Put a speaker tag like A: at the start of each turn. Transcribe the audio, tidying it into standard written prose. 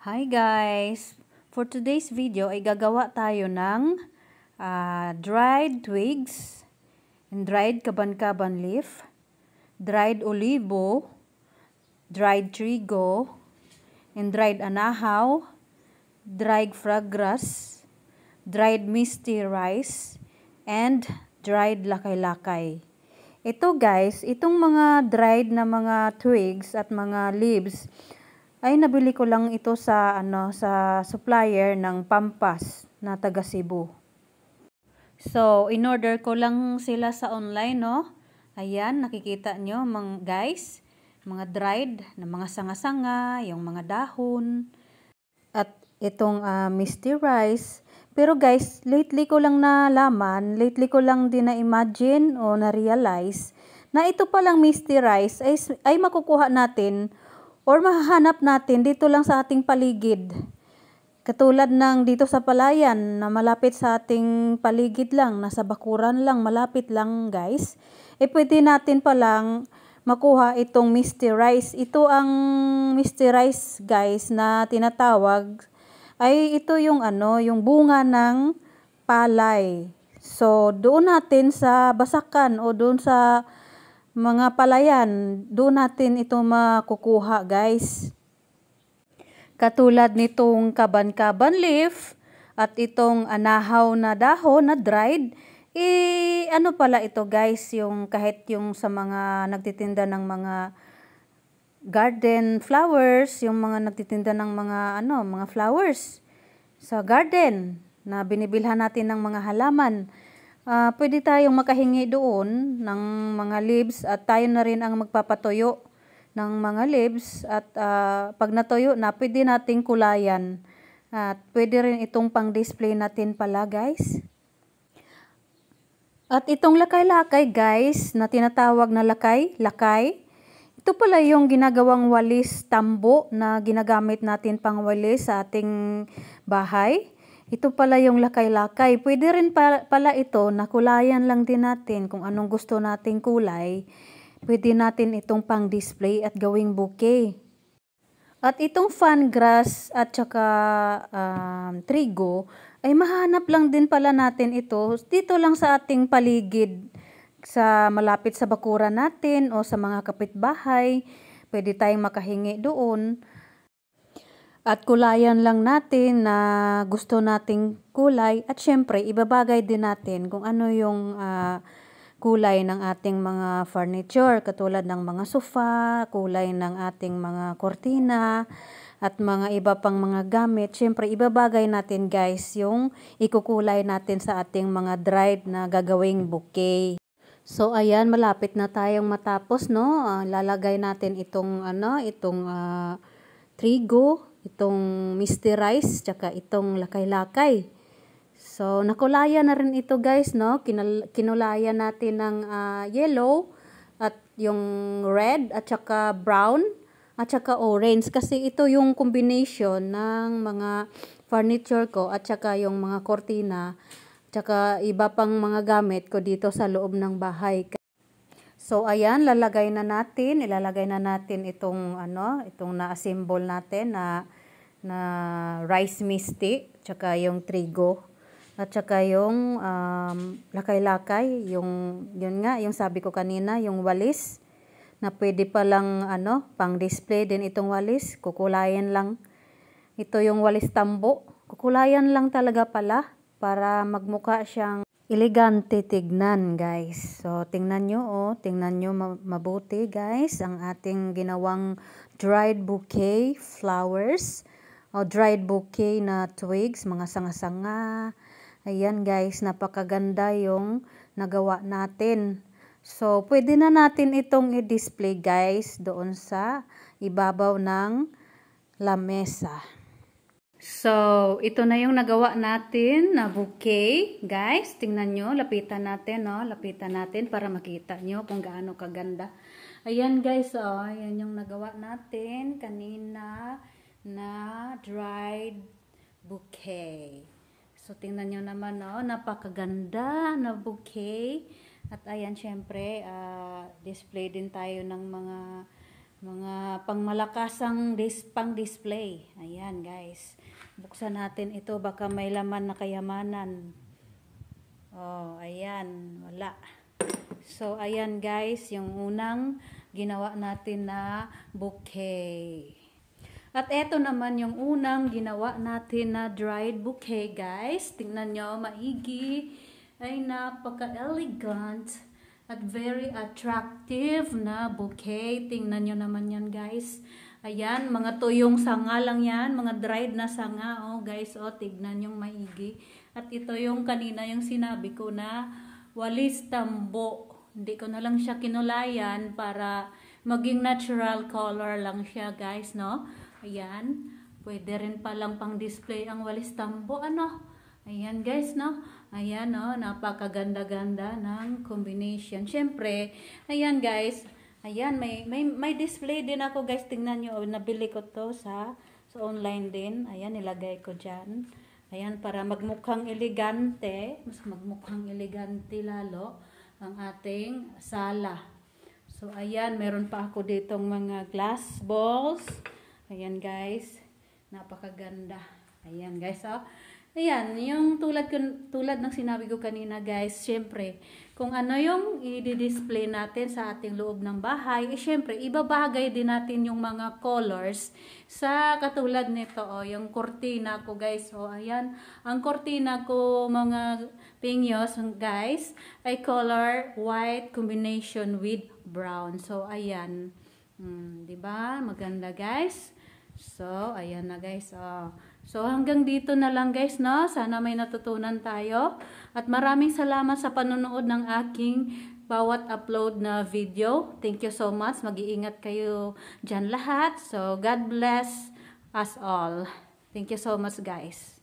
A: Hi guys! For today's video ay gagawa tayo ng dried twigs, and dried kaban-kaban leaf, dried olivo, dried trigo, and dried anahaw, dried fragras, dried misty rice, and dried lakay-lakay. Ito guys, itong mga dried na mga twigs at mga leaves ay nabili ko lang ito sa sa supplier ng Pampas na taga Cebu. So, in-order ko lang sila sa online, no? Ayan, nakikita nyo guys, mga dried na mga sanga-sanga, yung mga dahon, at itong misty rice. Pero guys, lately ko lang lately ko lang din na-imagine o na-realize na ito palang misty rice ay makukuha natin or mahahanap natin dito lang sa ating paligid. Katulad ng dito sa Palayan na malapit sa ating paligid lang, nasa bakuran lang, malapit lang guys. Pwede natin palang makuha itong misty rice. Ito ang misty rice guys na tinatawag ay ito yung yung bunga ng palay. So doon natin sa basakan o doon sa mga palayan, doon natin ito makukuha guys. Katulad nitong kaban-kaban leaf at itong anahaw na dahon na dried, ano pala ito guys, yung kahit yung sa mga nagtitinda ng mga garden flowers, yung mga nagtitinda ng mga flowers sa garden na binibilhan natin ng mga halaman. Pwede tayong makahingi doon ng mga leaves at tayo na rin ang magpapatuyo ng mga leaves at pag natuyo na, pwede nating kulayan at pwede rin itong pang display natin pala guys. At itong lakay-lakay guys na tinatawag na lakay, ito pala yung ginagawang walis tambo na ginagamit natin pang walis sa ating bahay. Ito pala yung lakay-lakay. Pwede rin pala ito na kulayan lang din natin kung anong gusto nating kulay. Pwede natin itong pang display at gawing bouquet. At itong fan grass at saka trigo ay mahanap lang din pala natin ito dito lang sa ating paligid, sa malapit sa bakuran natin o sa mga kapitbahay. Pwede tayong makahingi doon. At kulayan lang natin na gusto nating kulay at syempre ibabagay din natin kung ano yung kulay ng ating mga furniture, katulad ng mga sofa, kulay ng ating mga kortina at mga iba pang mga gamit. Syempre ibabagay natin guys yung ikukulay natin sa ating mga dried na gagawing bouquet. So ayan, malapit na tayong matapos, no? Lalagay natin itong trigo, itong misty rice, tsaka itong lakay-lakay. So nakulayan na rin ito guys, no? Kinulayan natin ng yellow at yung red at tsaka brown at tsaka orange kasi ito yung combination ng mga furniture ko at tsaka yung mga kortina tsaka iba pang mga gamit ko dito sa loob ng bahay. So ayan, ilalagay na natin itong itong na-assemble natin na rice misty, tsaka yung trigo, at tsaka yung lakay-lakay, yun nga, yung sabi ko kanina, yung walis, na pwede palang pang display din itong walis, kukulayan lang. Ito yung walis tambo, kukulayan lang talaga pala para magmukha siyang elegante tignan guys. So tingnan nyo mabuti guys ang ating ginawang dried bouquet flowers o dried bouquet na twigs, mga sanga-sanga. Ayan guys, napakaganda yung nagawa natin. So pwede na natin itong i-display guys doon sa ibabaw ng lamesa. So, ito na yung nagawa natin na bouquet. Guys, tingnan nyo. Lapitan natin, no? Lapitan natin para makita nyo kung gaano kaganda. Ayan, guys, oh. Ayan yung nagawa natin kanina na dried bouquet. So, tingnan nyo naman, no? Napakaganda na bouquet. At ayan, syempre, display din tayo ng mga Mga pangmalakasang pang-display. Ayan, guys. Buksan natin ito. Baka may laman na kayamanan. Oh, ayan. Wala. So, ayan, guys. Yung unang ginawa natin na bouquet. At eto naman yung unang ginawa natin na dried bouquet, guys. Tingnan nyo, maigi. Ay napaka-elegant at very attractive na bouquet. Tingnan nyo naman yan, guys. Ayan, mga tuyong sanga lang yan. Mga dried na sanga, oh, guys. Oh, tignan nyo maigi. At ito yung kanina yung sinabi ko na walis tambo. Hindi ko na lang siya kinulayan para maging natural color lang siya, guys, no? Ayan. Pwede rin palang pang display ang walis tambo, ano? Ayan, guys, no? Ayan, no? Napakaganda-ganda ng combination. Siyempre, ayan, guys. Ayan, may display din ako, guys. Tingnan nyo. Nabili ko to sa online din. Ayan, nilagay ko dyan. Ayan, para magmukhang elegante. Mas magmukhang elegante lalo ang ating sala. So, ayan, meron pa ako ditong mga glass balls. Ayan, guys. Napakaganda. Ayan, guys, oh. Ayan, yung tulad ng sinabi ko kanina, guys, syempre, kung ano yung i-display natin sa ating loob ng bahay, syempre, ibabagay din natin yung mga colors sa katulad nito, oh, yung kortina ko, guys. Oh, ayan, ang kortina ko, mga pinyos, guys, ay color white combination with brown. So, ayan. Diba? Maganda, guys. So, ayan na, guys. Oh. So, hanggang dito na lang, guys, no? Sana may natutunan tayo. At maraming salamat sa panonood ng aking bawat upload na video. Thank you so much. Mag-iingat kayo dyan lahat. So, God bless us all. Thank you so much, guys.